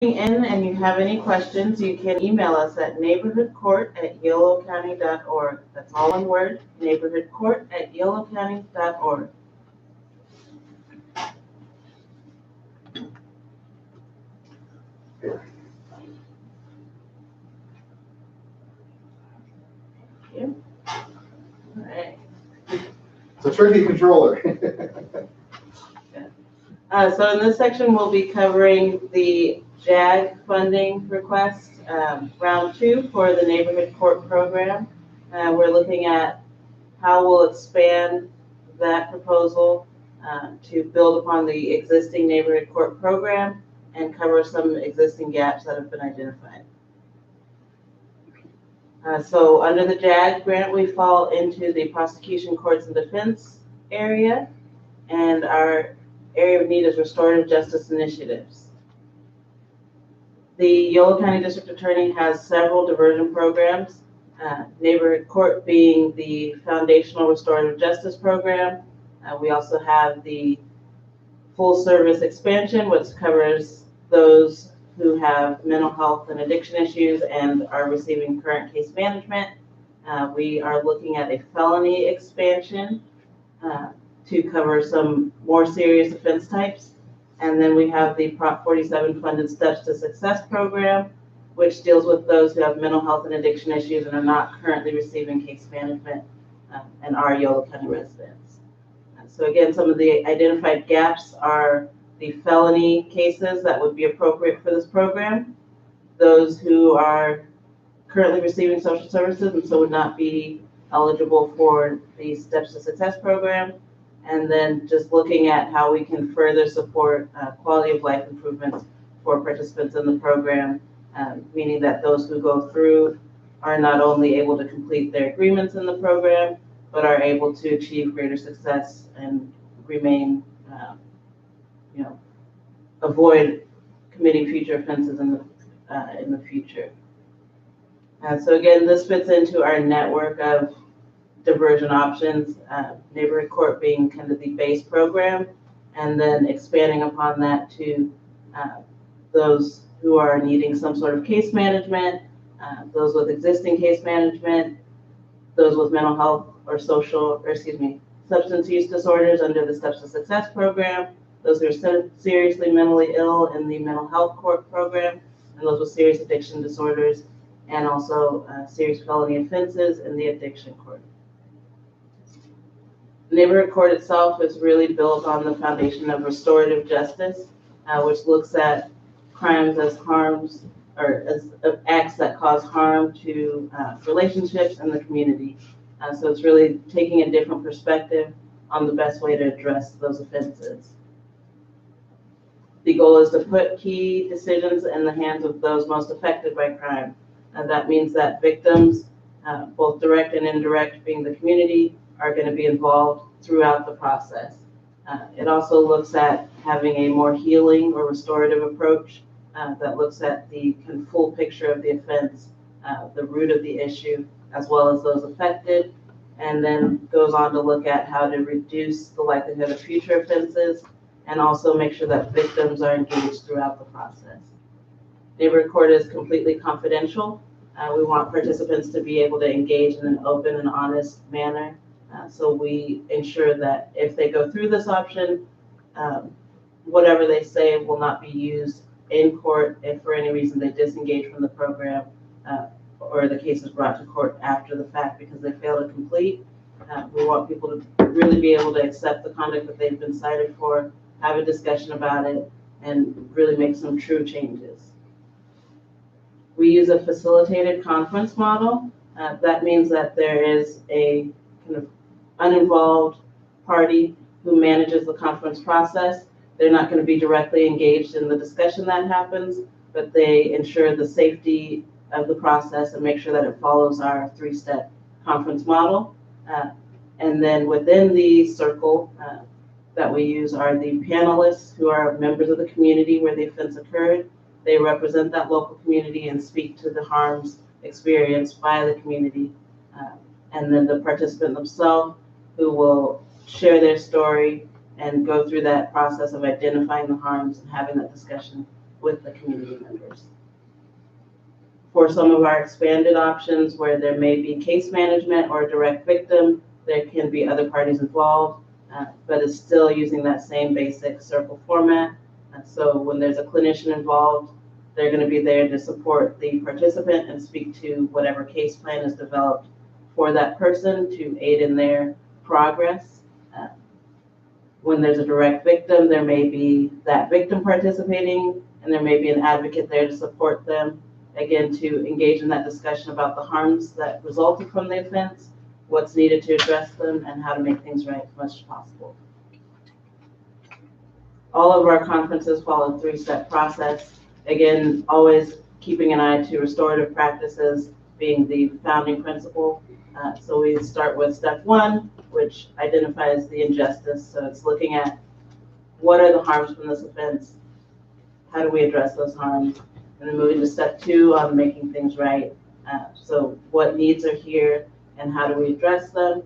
In and you have any questions, you can email us at neighborhoodcourt@yolocounty.org. That's all one word, neighborhoodcourt@yolocounty.org. Thank you. All right. It's a tricky controller. So in this section, we'll be covering the JAG funding request, round 2 for the neighborhood court program. We're looking at how we'll expand that proposal to build upon the existing neighborhood court program and cover some existing gaps that have been identified. So under the JAG grant, we fall into the prosecution, courts, and defense area, and our area of need is restorative justice initiatives. The Yolo County District Attorney has several diversion programs, neighborhood court being the foundational restorative justice program. We also have the full service expansion, which covers those who have mental health and addiction issues and are receiving current case management. We are looking at a felony expansion to cover some more serious offense types. And then we have the Prop 47 funded Steps to Success program, which deals with those who have mental health and addiction issues and are not currently receiving case management and are Yolo County residents. So again, some of the identified gaps are the felony cases that would be appropriate for this program, those who are currently receiving social services and so would not be eligible for the Steps to Success program, and then just looking at how we can further support quality of life improvements for participants in the program, meaning that those who go through are not only able to complete their agreements in the program, but are able to achieve greater success and remain, avoid committing future offenses in the future. So again, this fits into our network of diversion options, neighborhood court being kind of the base program, and then expanding upon that to those who are needing some sort of case management, those with existing case management, those with mental health or substance use disorders under the Steps to Success program, those who are seriously mentally ill in the mental health court program, and those with serious addiction disorders, and also serious felony offenses in the addiction court. The neighborhood court itself is really built on the foundation of restorative justice, which looks at crimes as harms or as acts that cause harm to relationships and the community. So it's really taking a different perspective on the best way to address those offenses. The goal is to put key decisions in the hands of those most affected by crime. And that means that victims, both direct and indirect, being the community, are going to be involved throughout the process. It also looks at having a more healing or restorative approach that looks at the full picture of the offense, the root of the issue, as well as those affected, and then goes on to look at how to reduce the likelihood of future offenses and also make sure that victims are engaged throughout the process. Neighborhood court is completely confidential. We want participants to be able to engage in an open and honest manner. So we ensure that if they go through this option, whatever they say will not be used in court if for any reason they disengage from the program or the case is brought to court after the fact because they fail to complete. We want people to really be able to accept the conduct that they've been cited for, have a discussion about it, and really make some true changes. We use a facilitated conference model. That means that there is a kind of uninvolved party who manages the conference process. They're not going to be directly engaged in the discussion that happens, but they ensure the safety of the process and make sure that it follows our 3-step conference model. And then within the circle that we use are the panelists who are members of the community where the offense occurred. They represent that local community and speak to the harms experienced by the community. And then the participant themselves who will share their story and go through that process of identifying the harms and having that discussion with the community members. For some of our expanded options where there may be case management or direct victim, there can be other parties involved, but it's still using that same basic circle format. So when there's a clinician involved, they're going to be there to support the participant and speak to whatever case plan is developed for that person to aid in their progress. When there's a direct victim, there may be that victim participating, and there may be an advocate there to support them, again, to engage in that discussion about the harms that resulted from the offense, what's needed to address them, and how to make things right as much as possible. All of our conferences follow a three-step process. Again, always keeping an eye to restorative practices being the founding principle. So we start with step one, which identifies the injustice. So it's looking at what are the harms from this offense, how do we address those harms, and then moving to step two on making things right. So what needs are here and how do we address them?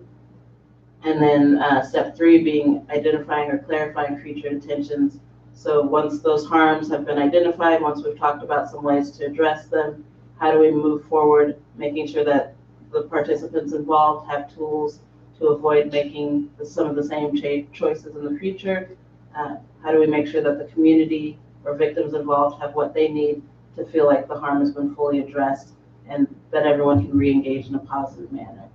And then step three being identifying or clarifying future intentions. So once those harms have been identified, once we've talked about some ways to address them, how do we move forward, making sure that the participants involved have tools to avoid making some of the same choices in the future? How do we make sure that the community or victims involved have what they need to feel like the harm has been fully addressed and that everyone can re-engage in a positive manner?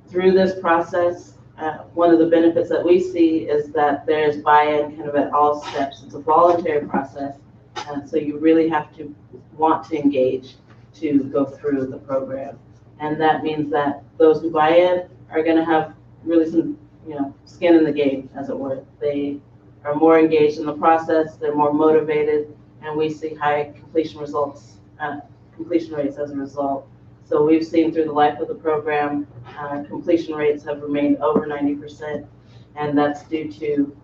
Through this process, one of the benefits that we see is that there's buy-in kind of at all steps. It's a voluntary process, so you really have to want to engage to go through the program. And that means that those who buy in are going to have really some, skin in the game, as it were. They are more engaged in the process, they're more motivated, and we see high completion rates as a result. So we've seen through the life of the program, completion rates have remained over 90%, and that's due to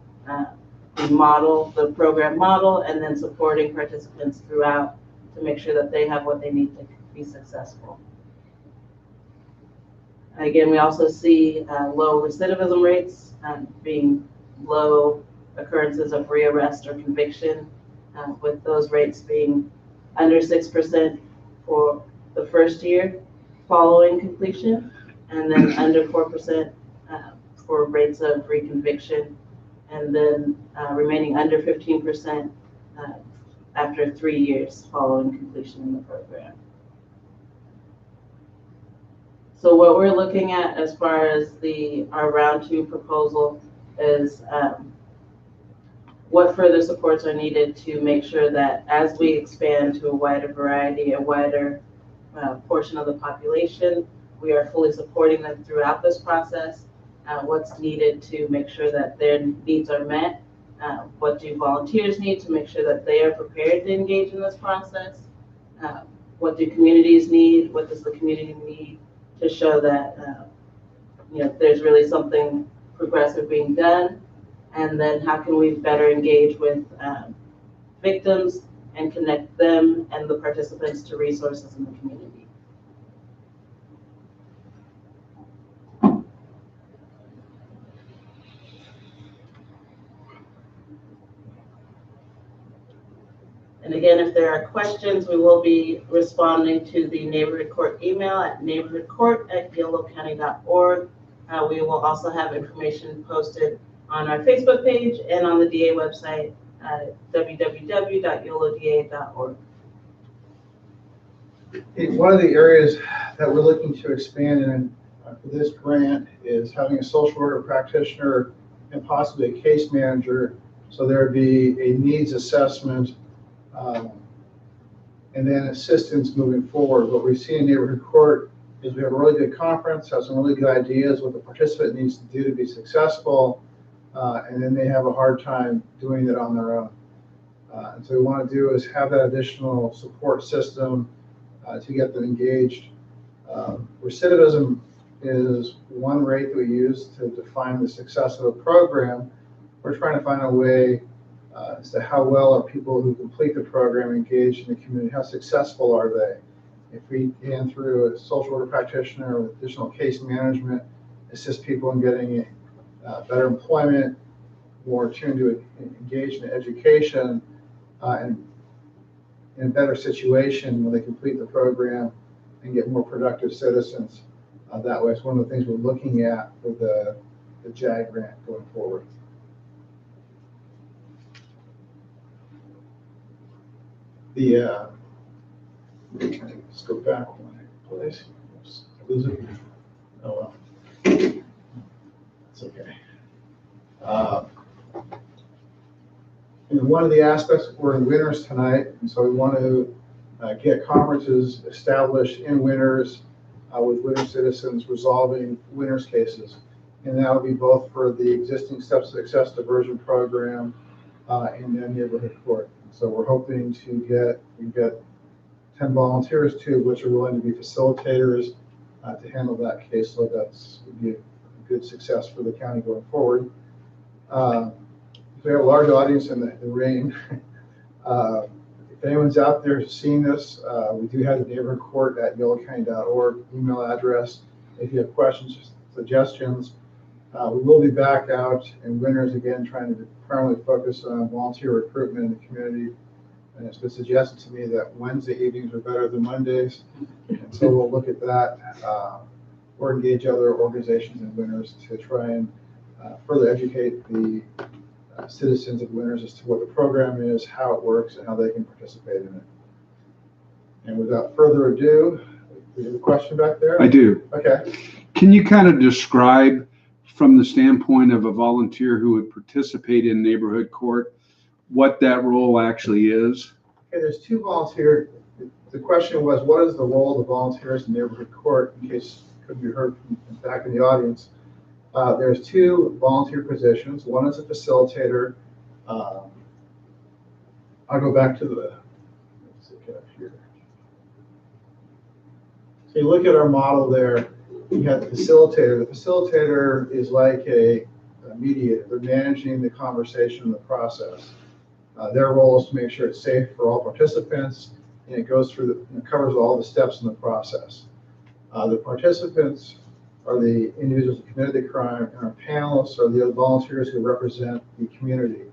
the program model, and then supporting participants throughout to make sure that they have what they need to be successful. Again, we also see low recidivism rates, being low occurrences of rearrest or conviction, with those rates being under 6% for the first year following completion, and then under 4% for rates of reconviction, and then remaining under 15% after 3 years following completion in the program. So what we're looking at as far as our round two proposal is what further supports are needed to make sure that as we expand to a wider variety, a wider portion of the population, we are fully supporting them throughout this process. What's needed to make sure that their needs are met? What do volunteers need to make sure that they are prepared to engage in this process? What do communities need? What does the community need to show that there's really something progressive being done? And then how can we better engage with victims and connect them and the participants to resources in the community? And again, if there are questions, we will be responding to the neighborhood court email at neighborhoodcourt@yolocounty.org. We will also have information posted on our Facebook page and on the DA website, www.yoloda.org. One of the areas that we're looking to expand in for this grant is having a social worker practitioner and possibly a case manager. So there would be a needs assessment and then assistance moving forward. What we see in neighborhood court is we have a really good conference, have some really good ideas what the participant needs to do to be successful, and then they have a hard time doing it on their own. And so what we want to do is have that additional support system to get them engaged. Recidivism is one rate that we use to define the success of a program. We're trying to find a way as to how well are people who complete the program engaged in the community, how successful are they? If we can, through a social worker practitioner with additional case management, assist people in getting better employment, more tuned to engage in education, and in a better situation when they complete the program and get more productive citizens. That way, it's one of the things we're looking at for the JAG grant going forward. Let's go back one place. Oops, lose it. Oh well, it's okay. And one of the aspects, we're in Winters tonight, and so we want to get conferences established in Winters with Winters citizens resolving Winters cases. And that will be both for the existing Steps to Success diversion program and then neighborhood court. So we're hoping to get 10 volunteers, 2 of which are willing to be facilitators to handle that caseload. That's would be a good success for the county going forward. We have a large audience in the ring. If anyone's out there seeing this, we do have the neighborhood court at yellowcounty.org email address. If you have questions, suggestions, we will be back out in Winters again, trying to primarily focus on volunteer recruitment in the community. And it's been suggested to me that Wednesday evenings are better than Mondays. And so we'll look at that or engage other organizations in Winters to try and further educate the citizens of Winters as to what the program is, how it works, and how they can participate in it. And without further ado, do you have a question back there? I do. Okay. Can you kind of describe from the standpoint of a volunteer who would participate in neighborhood court what that role actually is? Okay, there's 2 volunteers. The question was, what is the role of the volunteers in neighborhood court, in case it could be heard from back in the audience. There's 2 volunteer positions. One is a facilitator. I'll go back to the, let's get up here. So you look at our model there, you have the facilitator. The facilitator is like a mediator. They're managing the conversation and the process. Their role is to make sure it's safe for all participants, and it goes through it covers all the steps in the process. The participants are the individuals who committed the crime, and our panelists are the other volunteers who represent the community.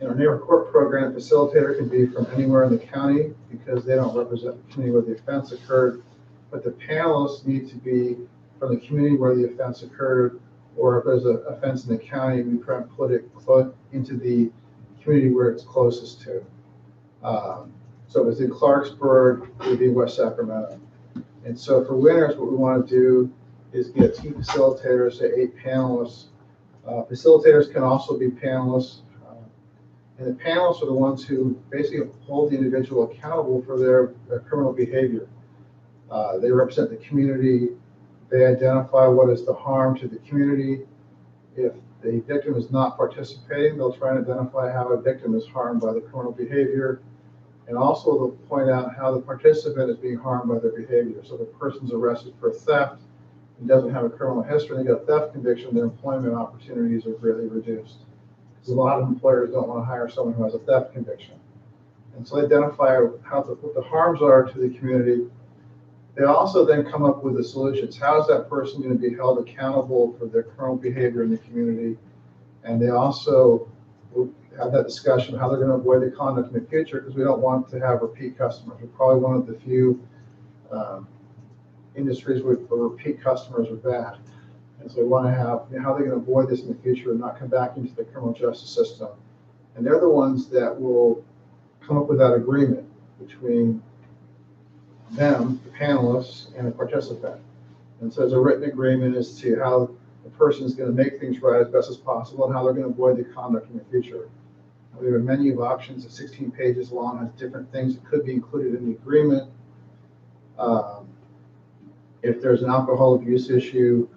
In our neighborhood court program, the facilitator can be from anywhere in the county because they don't represent the community where the offense occurred, but the panelists need to be from the community where the offense occurred, or if there's an offense in the county, we try and put it into the community where it's closest to. So if it's in Clarksburg, it would be West Sacramento. And so for Winters, what we want to do is get 2 facilitators, say 8 panelists. Facilitators can also be panelists. And the panelists are the ones who basically hold the individual accountable for their criminal behavior. They represent the community. They identify what is the harm to the community. If the victim is not participating, they'll try and identify how a victim is harmed by the criminal behavior. And also they'll point out how the participant is being harmed by their behavior. So if a person's arrested for theft and doesn't have a criminal history, and they get a theft conviction, their employment opportunities are greatly reduced. Because a lot of employers don't want to hire someone who has a theft conviction. And so they identify what the harms are to the community. They also then come up with the solutions. How is that person going to be held accountable for their criminal behavior in the community? And they also will have that discussion of how they're going to avoid the conduct in the future, because we don't want to have repeat customers. We're probably one of the few industries where repeat customers are bad. And so we want to have how they're going to avoid this in the future and not come back into the criminal justice system. And they're the ones that will come up with that agreement between them, the panelists, and the participant. And so there's a written agreement as to how the person is going to make things right as best as possible and how they're going to avoid the conduct in the future. We have a menu of options that's 16 pages long, has different things that could be included in the agreement. If there's an alcohol abuse issue,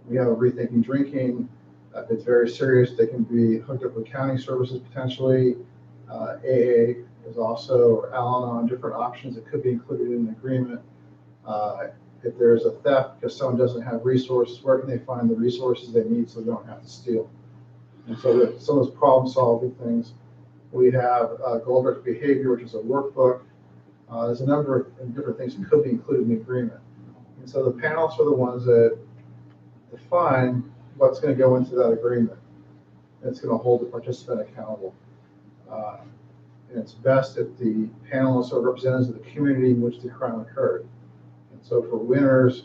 we have a rethinking drinking. If it's very serious, they can be hooked up with county services potentially. AA is also, or Al-Anon, different options that could be included in the agreement. If there's a theft because someone doesn't have resources, where can they find the resources they need so they don't have to steal? And so some of those problem-solving things. We have Goldberg's behavior, which is a workbook. There's a number of different things that could be included in the agreement. And so the panelists are the ones that define what's going to go into that agreement. And it's going to hold the participant accountable. Uh, and it's best if the panelists are representatives of the community in which the crime occurred. And so for Winters,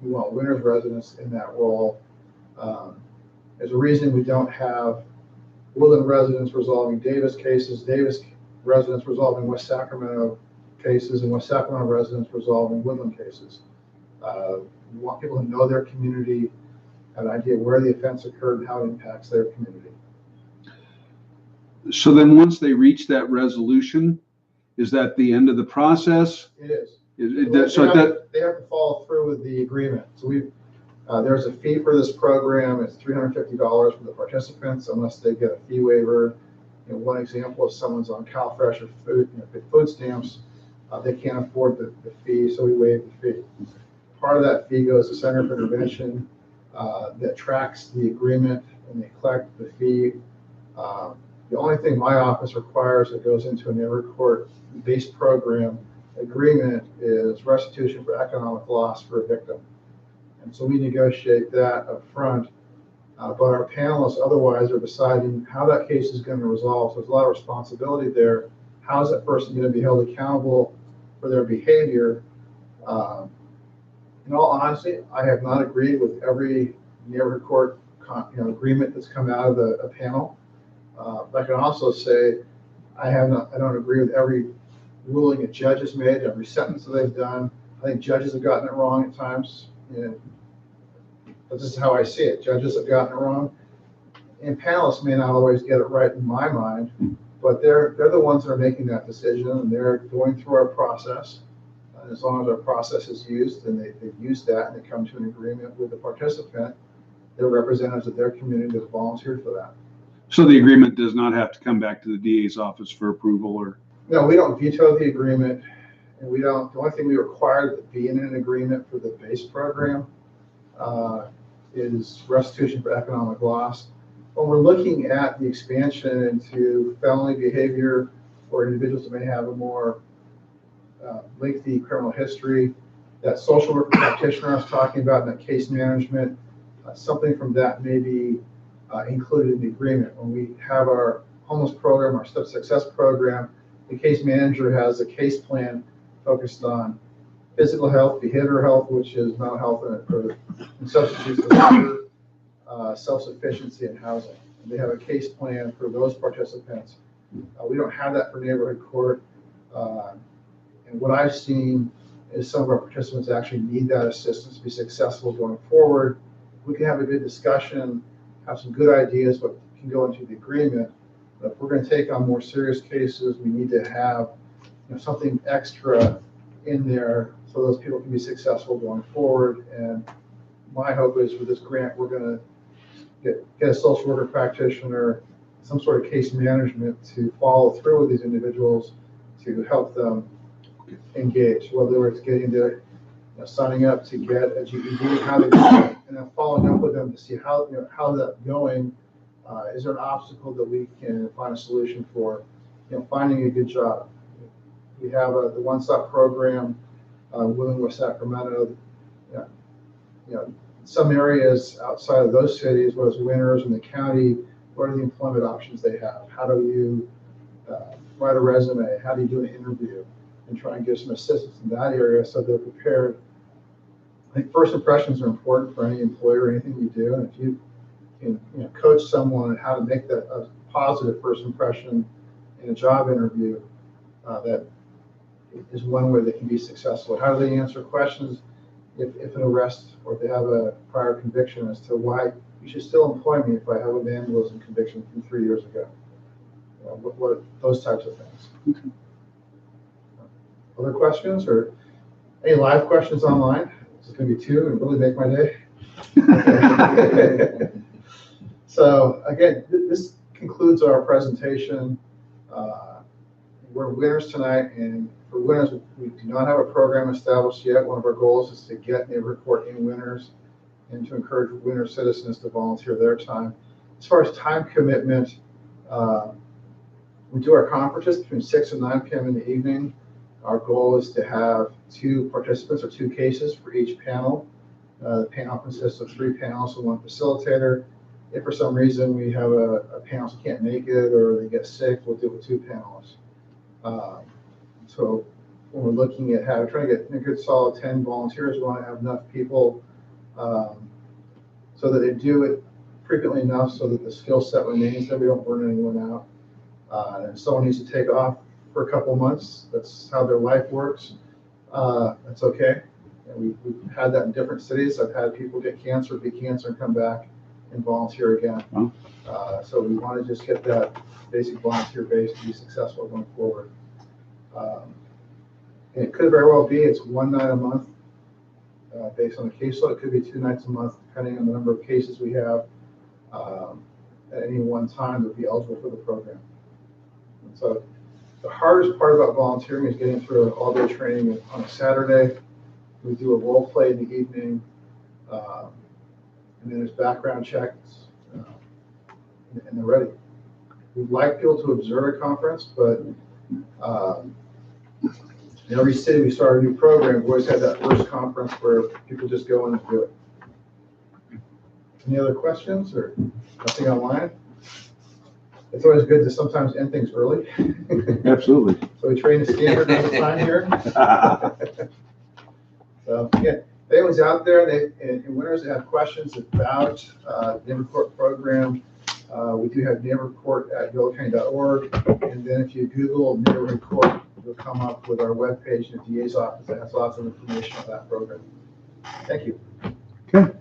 we want Winters residents in that role. There's a reason we don't have Woodland residents resolving Davis cases, Davis residents resolving West Sacramento cases, and West Sacramento residents resolving Woodland cases. We want people to know their community, have an idea where the offense occurred and how it impacts their community. So then once they reach that resolution, is that the end of the process? It is. They have to follow through with the agreement. So there's a fee for this program. It's $350 for the participants unless they get a fee waiver. One example is someone's on CalFresh or food stamps. They can't afford the fee, so we waive the fee. Part of that fee goes to Center for Intervention that tracks the agreement, and they collect the fee. The only thing my office requires that goes into a neighborhood court-based program agreement is restitution for economic loss for a victim. And so we negotiate that up front, but our panelists otherwise are deciding how that case is going to resolve. So there's a lot of responsibility there. How is that person going to be held accountable for their behavior? In all honesty, I have not agreed with every neighborhood court agreement that's come out of a panel. But I can also say I don't agree with every ruling a judge has made, every sentence that they've done. I think judges have gotten it wrong at times. But this is how I see it. Judges have gotten it wrong. And panelists may not always get it right in my mind, but they're the ones that are making that decision, and they're going through our process. And as long as our process is used and they use that and they come to an agreement with the participant, they're representatives of their community that volunteered for that. So the agreement does not have to come back to the DA's office for approval, or? No, we don't veto the agreement, and the only thing we require to be in an agreement for the base program is restitution for economic loss. When we're looking at the expansion into felony behavior or individuals that may have a more lengthy criminal history, that social worker practitioner I was talking about in that case management, something from that may be included in the agreement. When we have our homeless program, our Step Success program, the case manager has a case plan focused on physical health, behavioral health, which is mental health and substance use disorder, self-sufficiency, and housing. And they have a case plan for those participants. We don't have that for neighborhood court. And what I've seen is some of our participants actually need that assistance to be successful going forward. We can have a good discussion, have some good ideas, what can go into the agreement. But if we're going to take on more serious cases, we need to have something extra in there so those people can be successful going forward. And my hope is with this grant, we're going to get a social worker practitioner, some sort of case management to follow through with these individuals to help them engage, whether it's getting their signing up to get a GED, how they do it, and then following up with them to see how that's going. Is there an obstacle that we can find a solution for? Finding a good job. We have the one-stop program, Woodland, West Sacramento. Some areas outside of those cities, whether it's Winters in the county, what are the employment options they have? How do you write a resume? How do you do an interview? And try and give some assistance in that area so they're prepared. I think first impressions are important for any employer, anything you do. And if you can coach someone on how to make that a positive first impression in a job interview, that is one way they can be successful. How do they answer questions if an arrest or if they have a prior conviction as to why you should still employ me if I have a vandalism conviction from 3 years ago? What those types of things. Okay. Other questions or any live questions online? This is going to be 2 and really make my day. So again, this concludes our presentation. We're Winters tonight, and for Winters, we do not have a program established yet. One of our goals is to get neighborhood court in Winters and to encourage Winters citizens to volunteer their time. As far as time commitment, we do our conferences between 6 and 9 p.m. in the evening. Our goal is to have 2 participants or 2 cases for each panel. The panel consists of 3 panels and 1 facilitator. if for some reason we have a panelist who can't make it or they get sick, we'll do it with 2 panelists. So when we're looking at trying to get a good solid 10 volunteers, we want to have enough people so that they do it frequently enough so that the skill set remains, that we don't burn anyone out. And if someone needs to take off for a couple months, that's how their life works. That's okay. And we've had that in different cities. I've had people get cancer, beat cancer, and come back and volunteer again. Wow. So we want to just get that basic volunteer base to be successful going forward. And it could very well be it's 1 night a month based on the caseload. It could be 2 nights a month, depending on the number of cases we have at any one time that would be eligible for the program. And so the hardest part about volunteering is getting through an all-day training on a Saturday. We do a role play in the evening, and then there's background checks, and they're ready. We'd like people to observe a conference, but in every city we start a new program, we always have that first conference where people just go in and do it. Any other questions or nothing online? It's always good to sometimes end things early. Absolutely. So we train a standard all the time here. So yeah, if anyone's out there and winners that have questions about the Neighborhood Court program, we do have neighborhoodcourt@yoelacounty.org. And then if you Google Neighborhood Court, you'll come up with our webpage in the DA's office that has lots of information on that program. Thank you. Okay.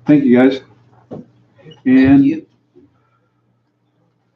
Thank you, guys. And